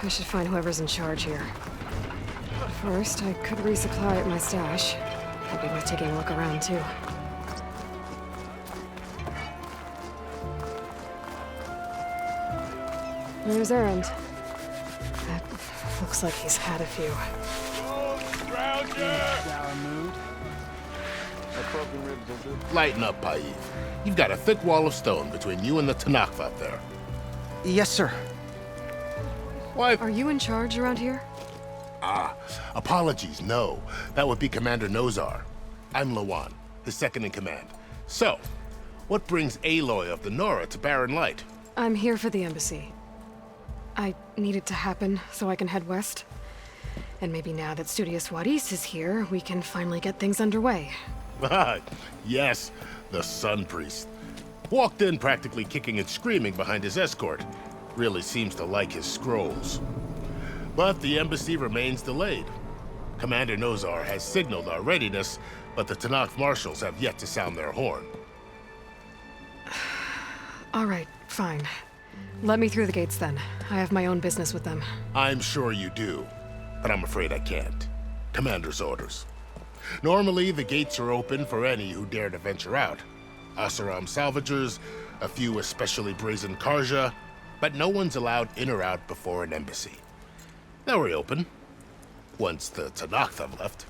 I should find whoever's in charge here. First, I could resupply at my stash. Could be worth taking a look around, too. There's Errand. That looks like he's had a few. Lighten up, Paiv. You've got a thick wall of stone between you and the Tanakh out there. Yes, sir. Why? Are you in charge around here? Apologies, no. That would be Commander Nozar. I'm Lawan, his second-in-command. So, what brings Aloy of the Nora to Barren Light? I'm here for the embassy. I need it to happen so I can head west. And maybe now that Studious Wadis is here, we can finally get things underway. Yes, the Sun Priest. Walked in practically kicking and screaming behind his escort. Really seems to like his scrolls. But the embassy remains delayed. Commander Nozar has signaled our readiness, but the Tanakh marshals have yet to sound their horn. All right, fine. Let me through the gates then. I have my own business with them. I'm sure you do, but I'm afraid I can't. Commander's orders. Normally, the gates are open for any who dare to venture out. Asaram salvagers, a few especially brazen Karja, but no one's allowed in or out before an embassy. They'll reopen, once the Tanakh have left.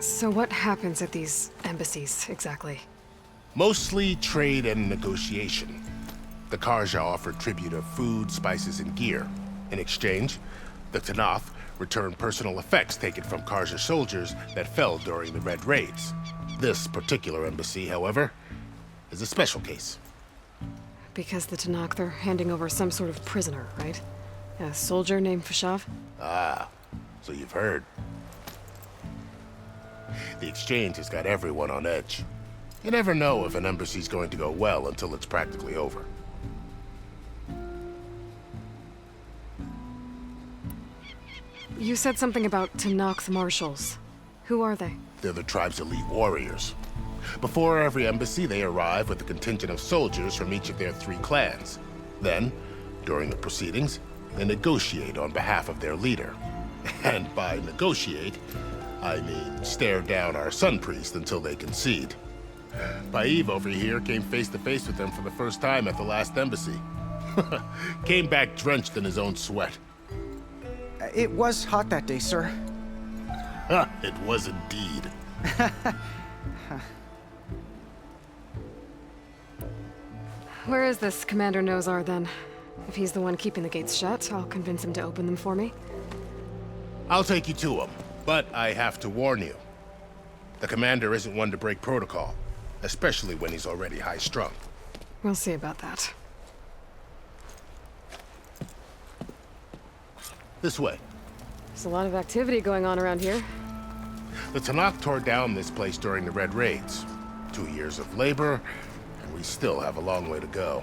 So what happens at these embassies, exactly? Mostly trade and negotiation. The Karja offer tribute of food, spices, and gear. In exchange, the Tanakh return personal effects taken from Karja soldiers that fell during the Red Raids. This particular embassy, however, is a special case. Because the Tanakh, they're handing over some sort of prisoner, right? A soldier named Fashav? Ah, so you've heard. The exchange has got everyone on edge. You never know if an embassy's going to go well until it's practically over. You said something about Tanakh marshals. Who are they? They're the tribe's elite warriors. Before every embassy, they arrive with a contingent of soldiers from each of their 3 clans. Then, during the proceedings, they negotiate on behalf of their leader. And by negotiate, I mean stare down our Sun Priest until they concede. Paiv over here came face to face with them for the first time at the last embassy. Came back drenched in his own sweat. It was hot that day, sir. It was indeed. Where is this Commander Nozar, then? If he's the one keeping the gates shut, I'll convince him to open them for me. I'll take you to him, but I have to warn you. The commander isn't one to break protocol, especially when he's already high-strung. We'll see about that. This way. There's a lot of activity going on around here. The Tanakh tore down this place during the Red Raids. 2 years of labor, and we still have a long way to go.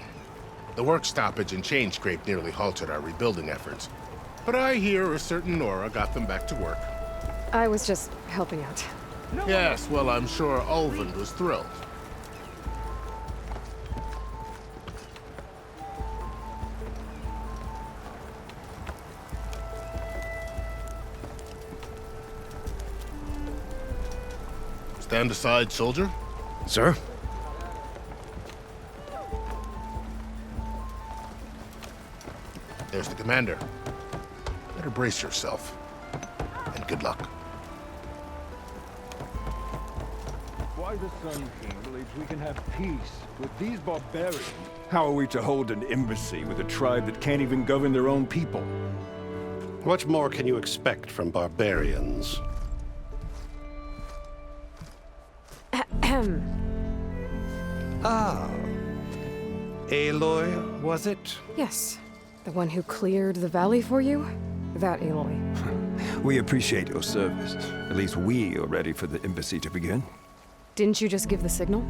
The work stoppage and chain scrape nearly halted our rebuilding efforts. But I hear a certain Nora got them back to work. I was just helping out. Yes, well, I'm sure Ulvund was thrilled. Stand aside, soldier. Sir? There's the commander. Better brace yourself. And good luck. Why the Sun King believes we can have peace with these barbarians? How are we to hold an embassy with a tribe that can't even govern their own people? What more can you expect from barbarians? Ah. Aloy, was it? Yes. The one who cleared the valley for you? That Aloy. We appreciate your service. At least we are ready for the embassy to begin. Didn't you just give the signal?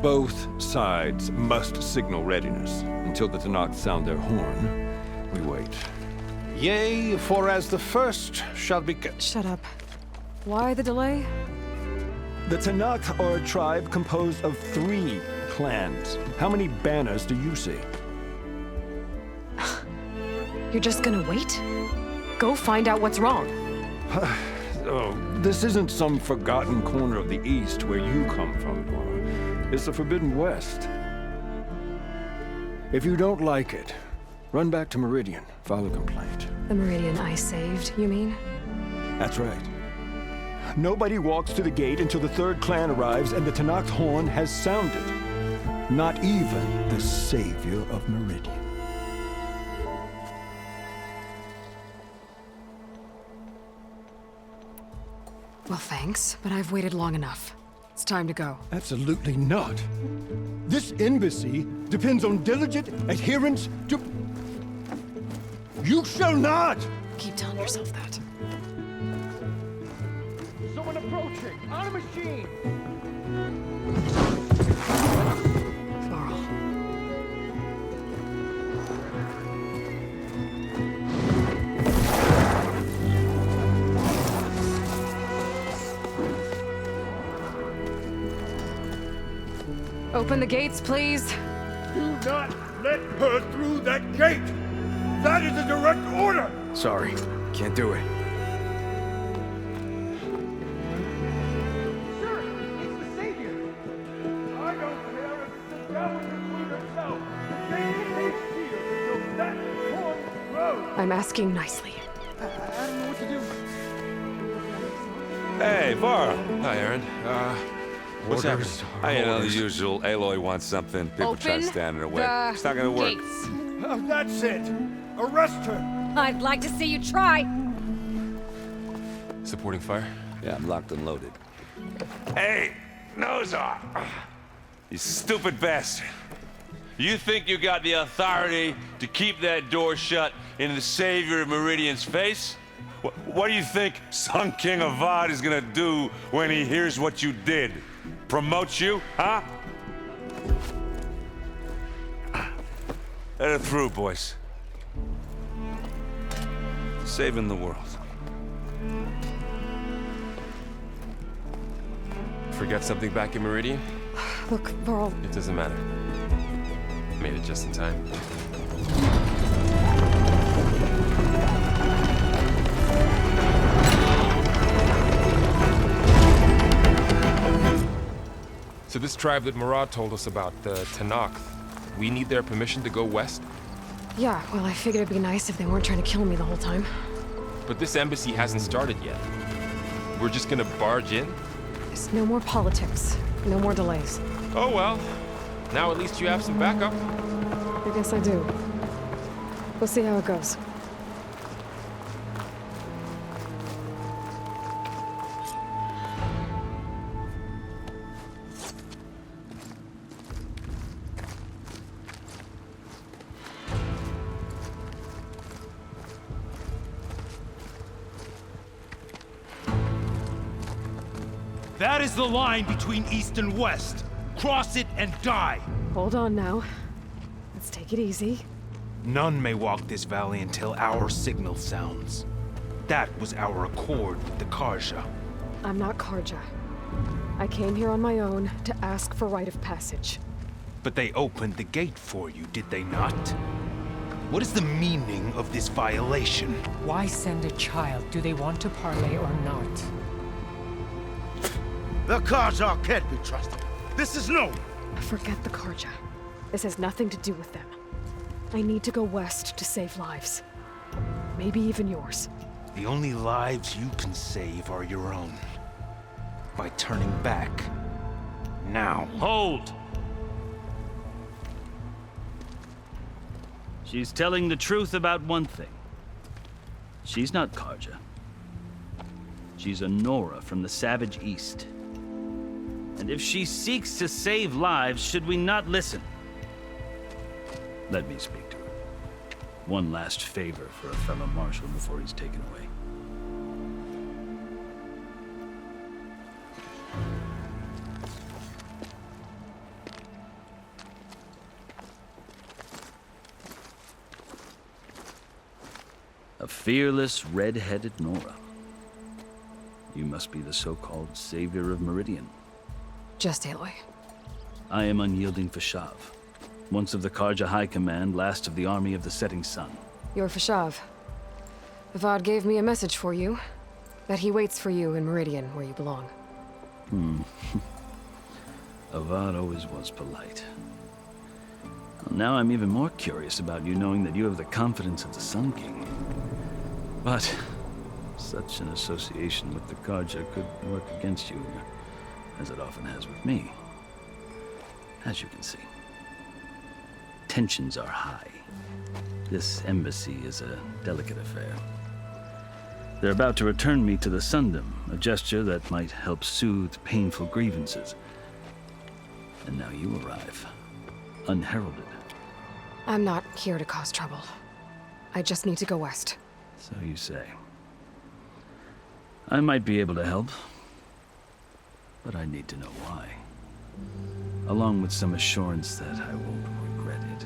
Both sides must signal readiness. Until the Tanakh sound their horn, we wait. Yea, for as the first shall be... Shut up. Why the delay? The Tanakh are a tribe composed of 3 clans. How many banners do you see? You're just gonna wait? Go find out what's wrong. Oh, this isn't some forgotten corner of the East where you come from, Laura. It's the Forbidden West. If you don't like it, run back to Meridian, file a complaint. The Meridian I saved, you mean? That's right. Nobody walks to the gate until the 3rd clan arrives and the Tanakh horn has sounded. Not even the savior of Meridian. Well, thanks, but I've waited long enough. It's time to go. Absolutely not. This embassy depends on diligent adherence to... You shall not! Keep telling yourself that. Someone approaching! On a machine! Varl. Open the gates, please. Do not let her through that gate! That is a direct order! Sorry, can't do it. Sir, it's the Savior! I don't care if it's the devil between herself! The gate is a shield until that horn grows! I'm asking nicely. I don't know what to do. Hey, Varl. Hi, Aaron. What's happening? I know the usual. Aloy wants something. People try to stand in her way. It's not gonna work. Oh, that's it! Arrest her! I'd like to see you try. Supporting fire? Yeah, I'm locked and loaded. Hey, nose off! You stupid bastard. You think you got the authority to keep that door shut in the savior of Meridian's face? What do you think Sun King Avad is gonna do when he hears what you did? Promote you, huh? Let her through, boys. Saving the world. Forget something back in Meridian? Look, Varl, It doesn't matter. Made it just in time. So this tribe that Murad told us about, the Tanakh, we need their permission to go west? yeah, well, I figured it'd be nice if they weren't trying to kill me the whole time. But this embassy hasn't started yet. We're just gonna barge in? There's no more politics, no more delays. Oh well. Now at least you have some backup. I guess I do. We'll see how it goes. That is the line between East and West. Cross it and die. Hold on now. Let's take it easy. None may walk this valley until our signal sounds. That was our accord with the Karja. I'm not Karja. I came here on my own to ask for rite of passage. But they opened the gate for you, did they not? What is the meaning of this violation? Why send a child? Do they want to parley or not? The Karja can't be trusted. This is known. Forget the Karja. This has nothing to do with them. I need to go west to save lives. Maybe even yours. The only lives you can save are your own. By turning back. Now. Hold! She's telling the truth about one thing. She's not Karja. She's a Nora from the Savage East. And if she seeks to save lives, should we not listen? Let me speak to her. One last favor for a fellow marshal before he's taken away. A fearless, red-headed Nora. You must be the so-called savior of Meridian. Just Aloy. I am unyielding Fashav, once of the Karja High Command, last of the army of the setting sun. You're Fashav. Avad gave me a message for you. That he waits for you in Meridian, where you belong. Avad always was polite. Well, now I'm even more curious about you knowing that you have the confidence of the Sun King. But such an association with the Karja could work against you, as it often has with me. As you can see, tensions are high. This embassy is a delicate affair. They're about to return me to the Sundom, a gesture that might help soothe painful grievances. And now you arrive, unheralded. I'm not here to cause trouble. I just need to go west. So you say. I might be able to help, but I need to know why. Along with some assurance that I won't regret it.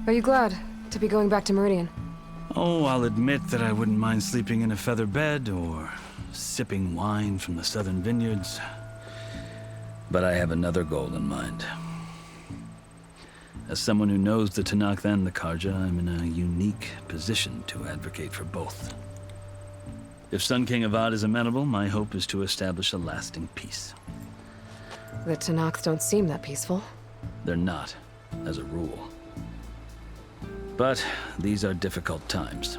Are you glad to be going back to Meridian? Oh, I'll admit that I wouldn't mind sleeping in a feather bed or sipping wine from the southern vineyards. But I have another goal in mind. As someone who knows the Tenakth and the Karja, I'm in a unique position to advocate for both. If Sun King Avad is amenable, my hope is to establish a lasting peace. The Tenakth don't seem that peaceful. They're not, as a rule. But these are difficult times.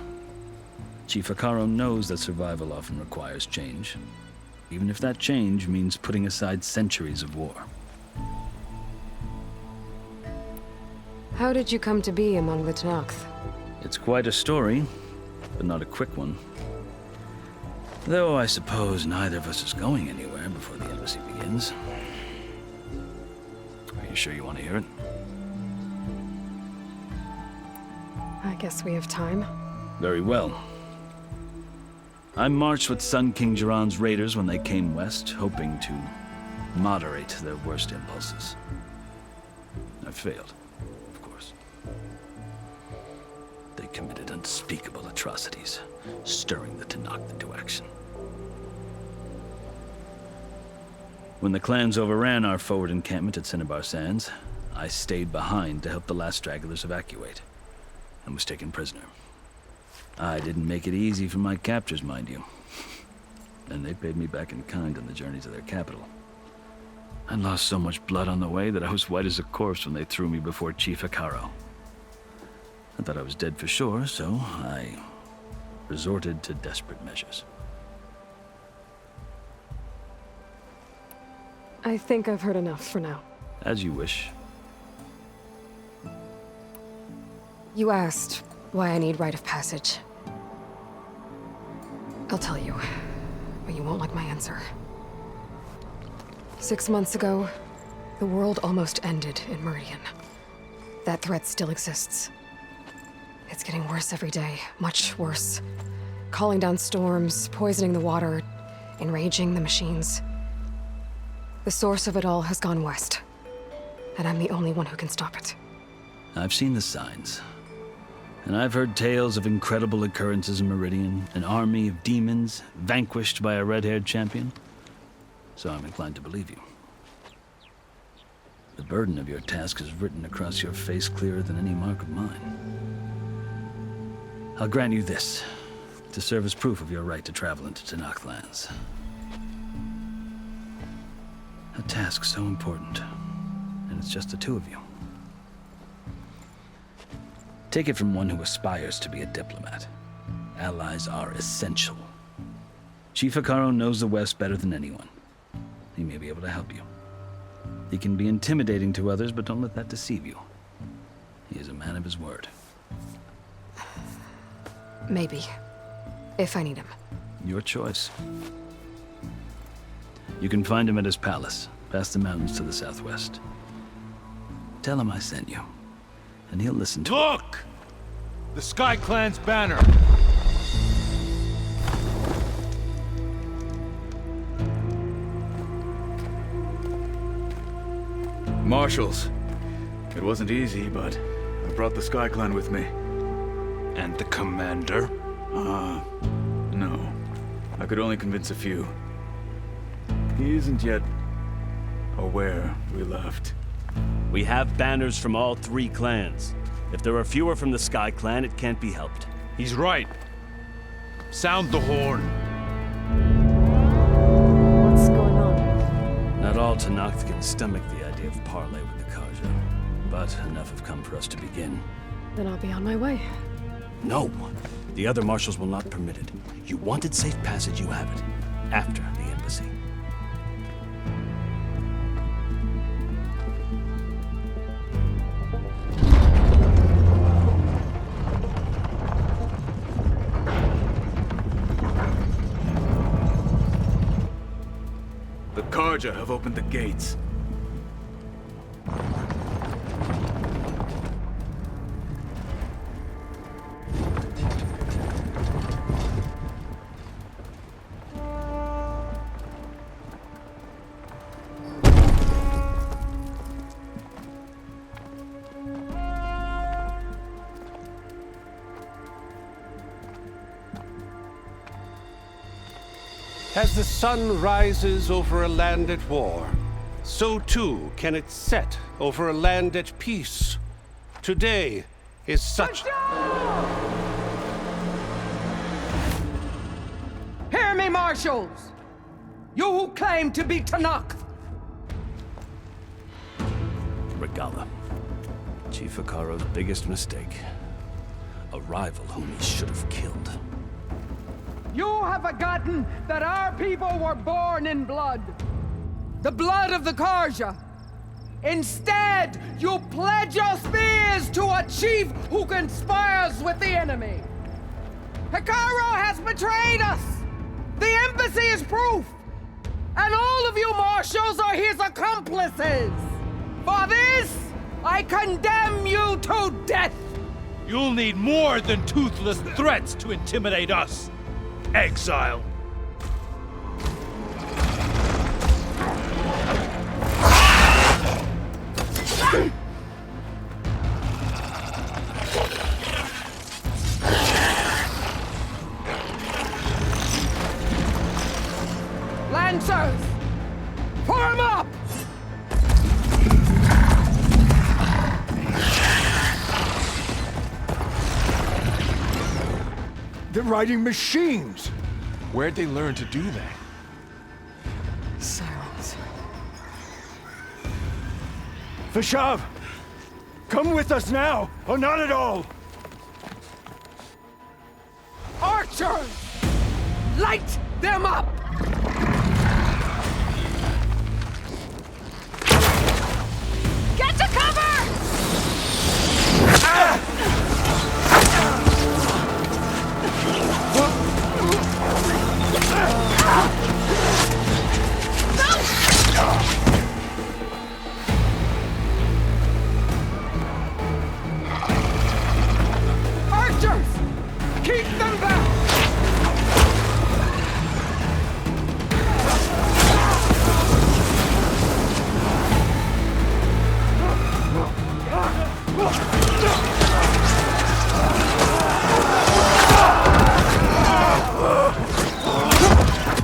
Chief Akaro knows that survival often requires change, even if that change means putting aside centuries of war. How did you come to be among the Tenakth? It's quite a story, but not a quick one. Though I suppose neither of us is going anywhere before the embassy begins. Are you sure you want to hear it? I guess we have time. Very well. I marched with Sun King Jiran's raiders when they came west, hoping to moderate their worst impulses. I failed, of course. They committed unspeakable atrocities, stirring the Tenakth into action. When the clans overran our forward encampment at Cinnabar Sands, I stayed behind to help the last stragglers evacuate, and was taken prisoner. I didn't make it easy for my captors, mind you. And they paid me back in kind on the journey to their capital. I lost so much blood on the way that I was white as a corpse when they threw me before Chief Akaro. I thought I was dead for sure, so I resorted to desperate measures. I think I've heard enough for now. As you wish. You asked why I need rite of passage. I'll tell you, but you won't like my answer. 6 months ago, the world almost ended in Meridian. That threat still exists. It's getting worse every day, much worse. Calling down storms, poisoning the water, enraging the machines. The source of it all has gone west, and I'm the only one who can stop it. I've seen the signs. And I've heard tales of incredible occurrences in Meridian, an army of demons vanquished by a red-haired champion. So I'm inclined to believe you. The burden of your task is written across your face clearer than any mark of mine. I'll grant you this, to serve as proof of your right to travel into Tenakth lands. A task so important, and it's just the two of you. Take it from one who aspires to be a diplomat. Allies are essential. Chief Akaro knows the West better than anyone. He may be able to help you. He can be intimidating to others, but don't let that deceive you. He is a man of his word. Maybe. If I need him. Your choice. You can find him at his palace, past the mountains to the southwest. Tell him I sent you, and he'll listen to Look! The Sky Clan's banner! Marshals. It wasn't easy, but I brought the Sky Clan with me. And the commander? No. I could only convince a few. He isn't yet aware we left. We have banners from all 3 clans. If there are fewer from the Sky Clan, it can't be helped. He's right. Sound the horn. What's going on? Not all Tenakth can stomach the idea of parley with the Karja, but enough have come for us to begin. Then I'll be on my way. No! The other marshals will not permit it. You wanted safe passage, you have it. After the embassy. The Karja have opened the gates. As the sun rises over a land at war, so too can it set over a land at peace. Today is such... Hear me, marshals! You who claim to be Tenakth! Regala. Chief Hikaro's biggest mistake. A rival whom he should have killed. You have forgotten that our people were born in blood. The blood of the Karja. Instead, you pledge your spears to a chief who conspires with the enemy. Hikaro has betrayed us! The embassy is proof! And all of you marshals are his accomplices! For this, I condemn you to death! You'll need more than toothless threats to intimidate us. Exile. Lancers! Form up! They're riding machines! Where'd they learn to do that? Silence. Vashav! Come with us now, or not at all! Archers! Light them up! Get to cover! Archers! Keep them back!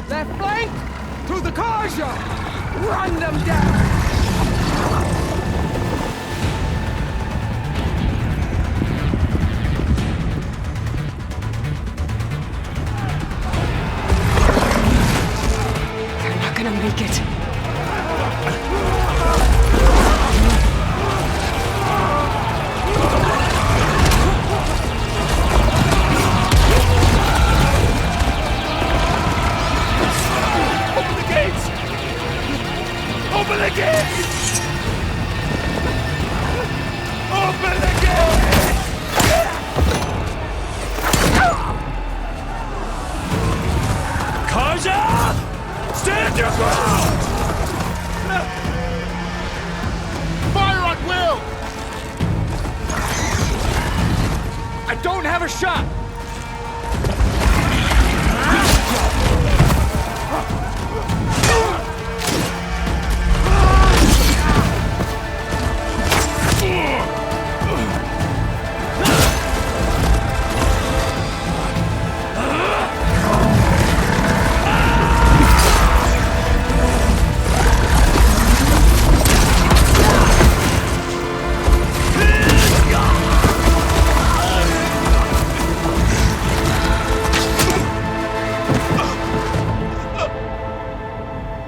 Left flank! To the Karja! Run them down! They're not gonna make it. Open the gates! Open the gates! Open the gates! Karja! Stand your ground! Fire at will! I don't have a shot!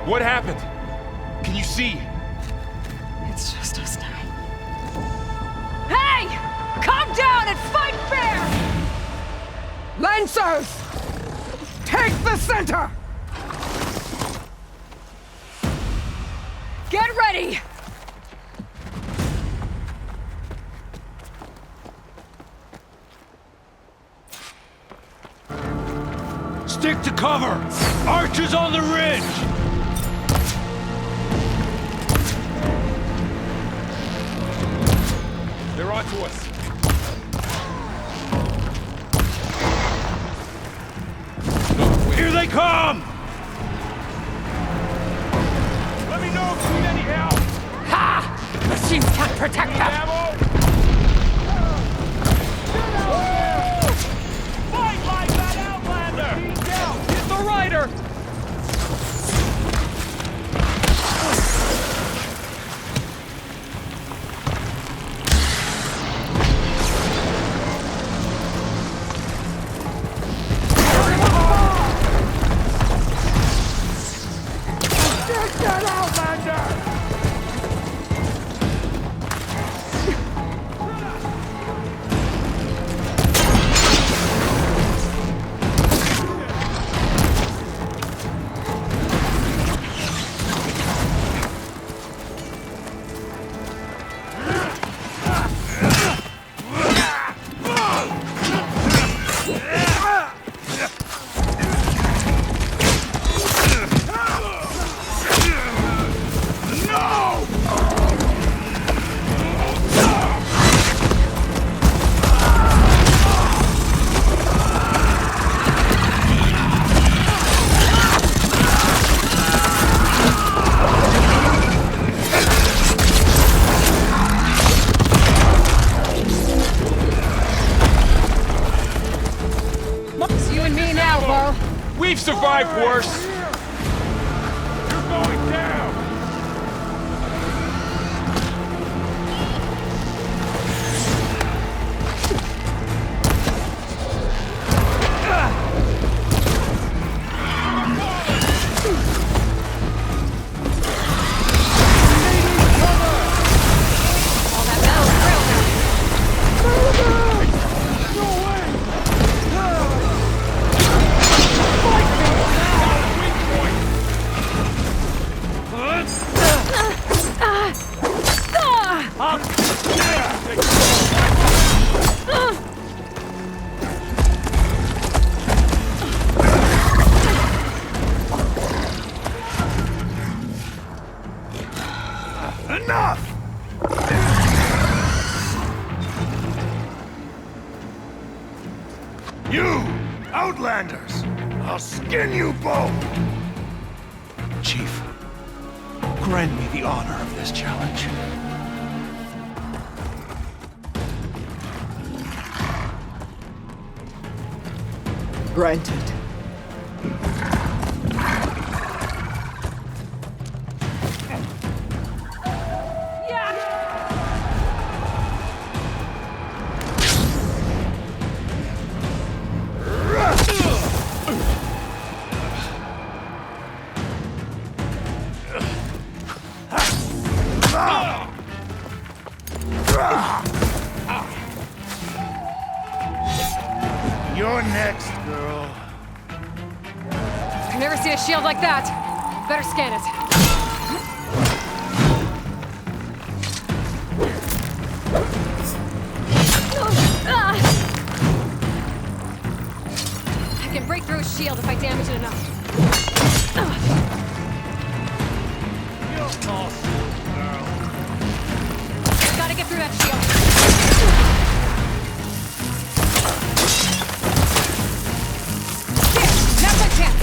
What happened? Can you see? It's just us now. Hey! Calm down and fight fair! Lancers! Take the center! Get ready! Stick to cover! Archers on the ridge! They're onto us. Here they come! Let me know if you need any help. Ha! Machines can't protect them! Ammo? Fight like that Outlander! Hit the rider! Take that Outlander! It's you and me now, Bo. We've survived worse. You're going down! All that metal drilled them. Enough! You, Outlanders! I'll skin you both! Chief, grant me the honor of this challenge. Granted. You're next, girl. I've never seen a shield like that. Better scan it. I can break through a shield if I damage it enough. You're awesome, girl. Gotta get through that shield. Here, now's my chance.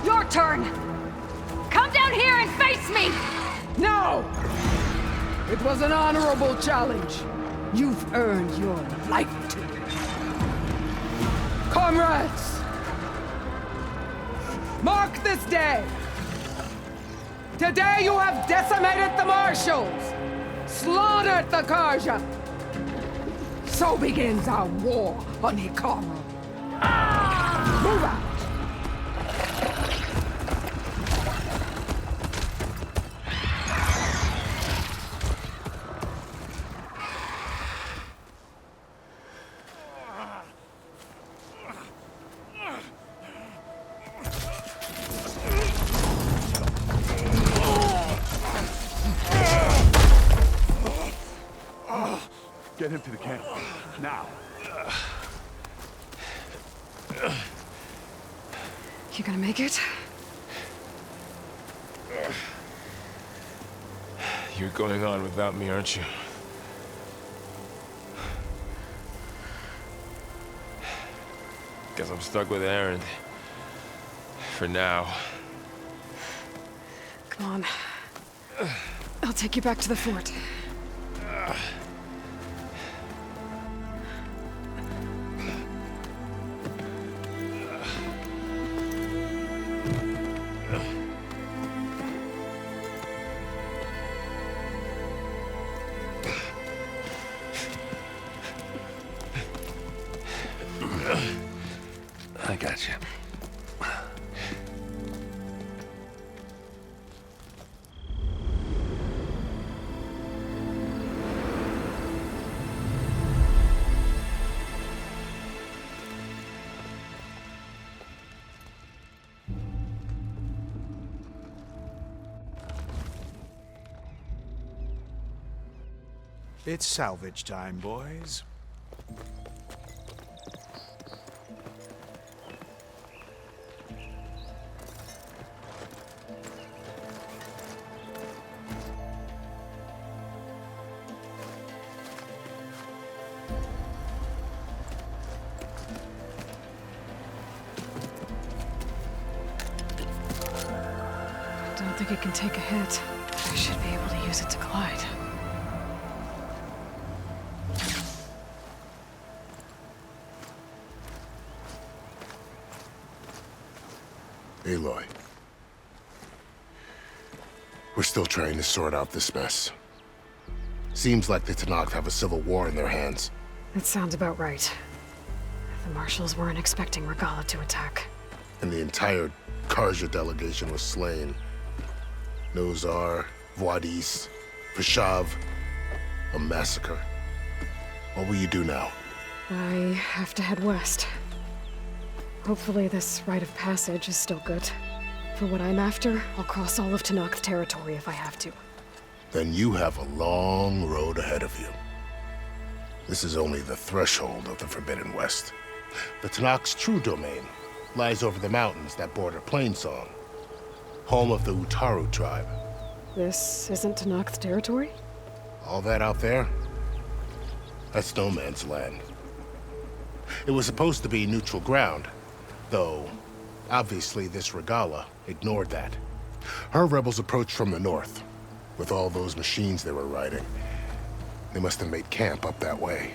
Your turn! Come down here and face me! No! It was an honorable challenge. You've earned your life today. Comrades! Mark this day! Today you have decimated the marshals, slaughtered the Karja. So begins our war on Hikaru. Move out! Get him to the camp. Now. You gonna make it? You're going on without me, aren't you? Guess I'm stuck with Aaron. For now. Come on. I'll take you back to the fort. I got you. It's salvage time, boys. I don't think it can take a hit. I should be able to use it to glide. Aloy. We're still trying to sort out this mess. Seems like the Tenakth have a civil war in their hands. That sounds about right. The marshals weren't expecting Regala to attack. And the entire Karja delegation was slain. Nozar, Voidis, Vishav. A massacre. What will you do now? I have to head west. Hopefully this rite of passage is still good. For what I'm after, I'll cross all of Tenakth territory if I have to. Then you have a long road ahead of you. This is only the threshold of the Forbidden West. The Tenakth's true domain lies over the mountains that border Plainsong, home of the Utaru tribe. This isn't Tenakth territory? All that out there? That's no man's land. It was supposed to be neutral ground, though obviously this Regala ignored that. Her rebels approached from the north, with all those machines they were riding. They must have made camp up that way.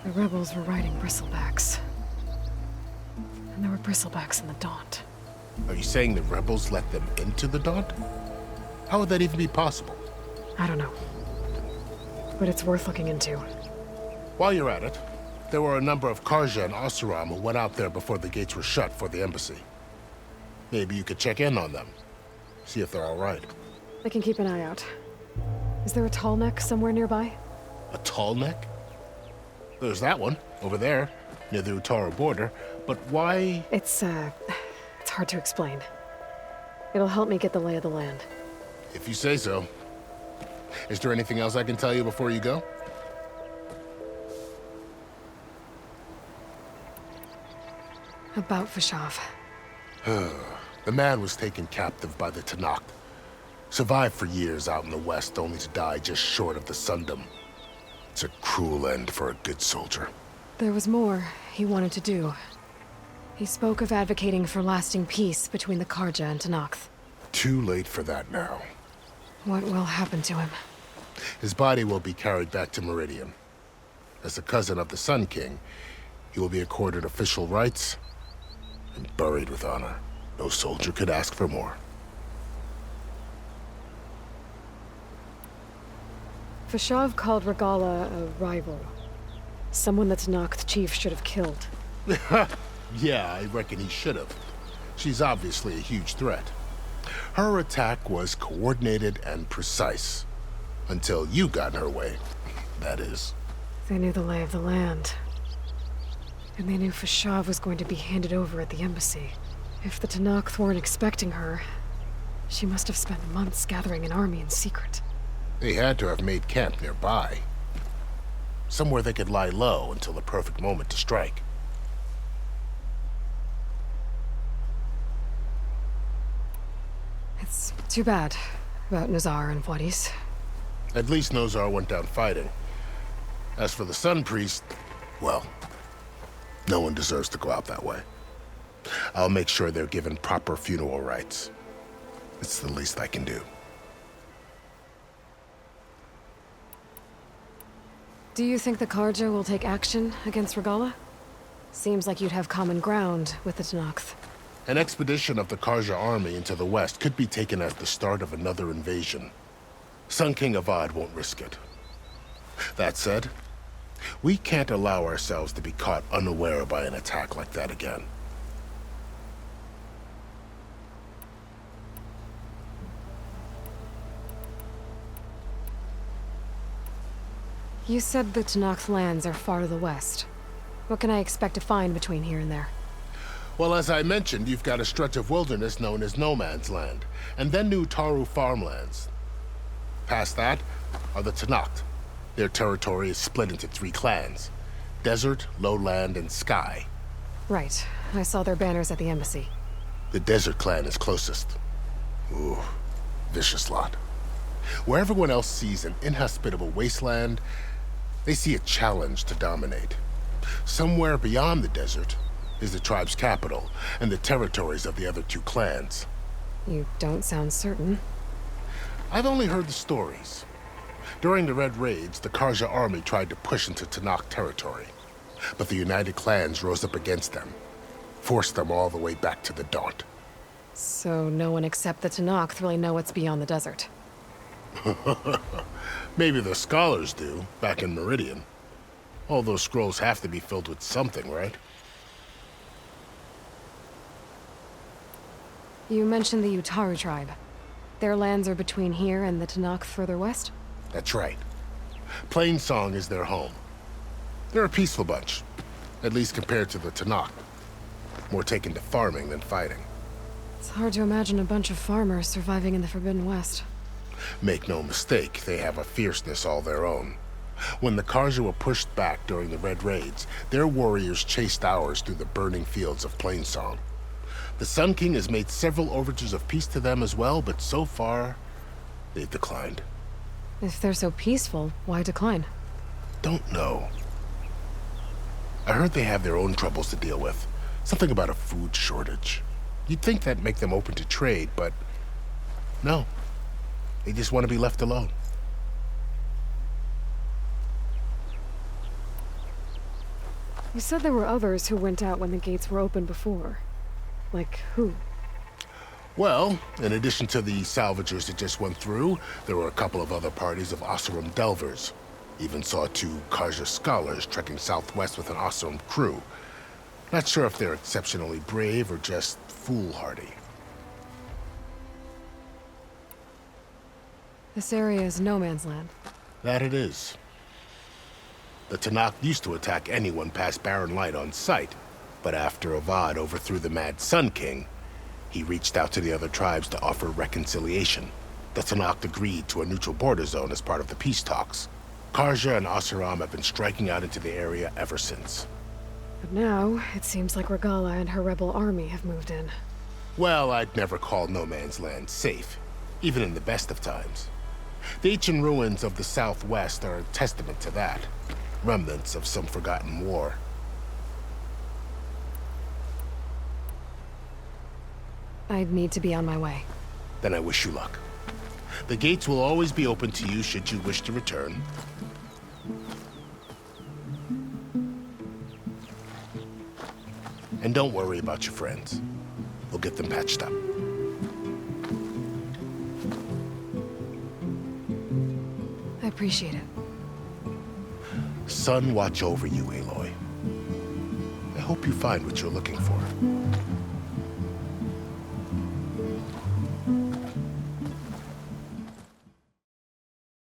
The rebels were riding bristlebacks. And there were bristlebacks in the Daunt. Are you saying the rebels let them into the Daunt? How would that even be possible? I don't know. But it's worth looking into. While you're at it, there were a number of Karja and Oseram who went out there before the gates were shut for the embassy. Maybe you could check in on them. See if they're all right. I can keep an eye out. Is there a tall neck somewhere nearby? A tall neck? There's that one, over there, near the Utaru border. But why? It's hard to explain. It'll help me get the lay of the land. If you say so. Is there anything else I can tell you before you go? About Vishav. The man was taken captive by the Tenakth. Survived for years out in the west, only to die just short of the Sundom. It's a cruel end for a good soldier. There was more he wanted to do. He spoke of advocating for lasting peace between the Karja and Tenakth. Too late for that now. What will happen to him? His body will be carried back to Meridian. As a cousin of the Sun King, He will be accorded official rights and buried with honor. No soldier could ask for more. Fashav called Regala a rival. Someone that Tanakh chief should have killed. Yeah, I reckon he should have. She's obviously a huge threat. Her attack was coordinated and precise. Until you got in her way, that is. They knew the lay of the land. And they knew Fashav was going to be handed over at the embassy. If the Tanakh weren't expecting her, she must have spent months gathering an army in secret. They had to have made camp nearby. Somewhere they could lie low until the perfect moment to strike. It's too bad about Nazar and Wadis. At least Nozar went down fighting. As for the Sun Priest, well, no one deserves to go out that way. I'll make sure they're given proper funeral rites. It's the least I can do. Do you think the Karja will take action against Regala? Seems like you'd have common ground with the Tanakh. An expedition of the Karja army into the west could be taken at the start of another invasion. Sun King Avad won't risk it. That said, we can't allow ourselves to be caught unaware by an attack like that again. You said the Tanakh lands are far to the west. What can I expect to find between here and there? Well, as I mentioned, you've got a stretch of wilderness known as No Man's Land, and then New Taru farmlands. Past that are the Tanakh. Their territory is split into 3 clans: Desert, Lowland, and Sky. Right. I saw their banners at the embassy. The Desert clan is closest. Ooh, vicious lot. Where everyone else sees an inhospitable wasteland, they see a challenge to dominate. Somewhere beyond the desert is the tribe's capital and the territories of the other 2 clans. You don't sound certain. I've only heard the stories. During the Red Raids, the Karja army tried to push into Tanakh territory, but the United Clans rose up against them, forced them all the way back to the Daunt. So no one except the Tanakh really know what's beyond the desert. Maybe the scholars do, back in Meridian. All those scrolls have to be filled with something, right? You mentioned the Utaru tribe. Their lands are between here and the Tanakh further west? That's right. Plainsong is their home. They're a peaceful bunch, at least compared to the Tanakh. More taken to farming than fighting. It's hard to imagine a bunch of farmers surviving in the Forbidden West. Make no mistake, they have a fierceness all their own. When the Karja were pushed back during the Red Raids, their warriors chased ours through the burning fields of Plainsong. The Sun King has made several overtures of peace to them as well, but so far, they've declined. If they're so peaceful, why decline? Don't know. I heard they have their own troubles to deal with. Something about a food shortage. You'd think that'd make them open to trade, but no. They just want to be left alone. You said there were others who went out when the gates were open before. Like who? Well, in addition to the salvagers that just went through, there were a couple of other parties of Oseram delvers. Even saw 2 Karja scholars trekking southwest with an Oseram crew. Not sure if they're exceptionally brave or just foolhardy. This area is no man's land. That it is. The Tanakh used to attack anyone past Barren Light on sight, but after Avad overthrew the Mad Sun King, he reached out to the other tribes to offer reconciliation. The Tanakh agreed to a neutral border zone as part of the peace talks. Karja and Oseram have been striking out into the area ever since. But now, it seems like Regala and her rebel army have moved in. Well, I'd never call No Man's Land safe, even in the best of times. The ancient ruins of the Southwest are a testament to that. Remnants of some forgotten war. I'd need to be on my way. Then I wish you luck. The gates will always be open to you should you wish to return. And don't worry about your friends. We'll get them patched up. I appreciate it. Sun watch over you, Aloy. I hope you find what you're looking for.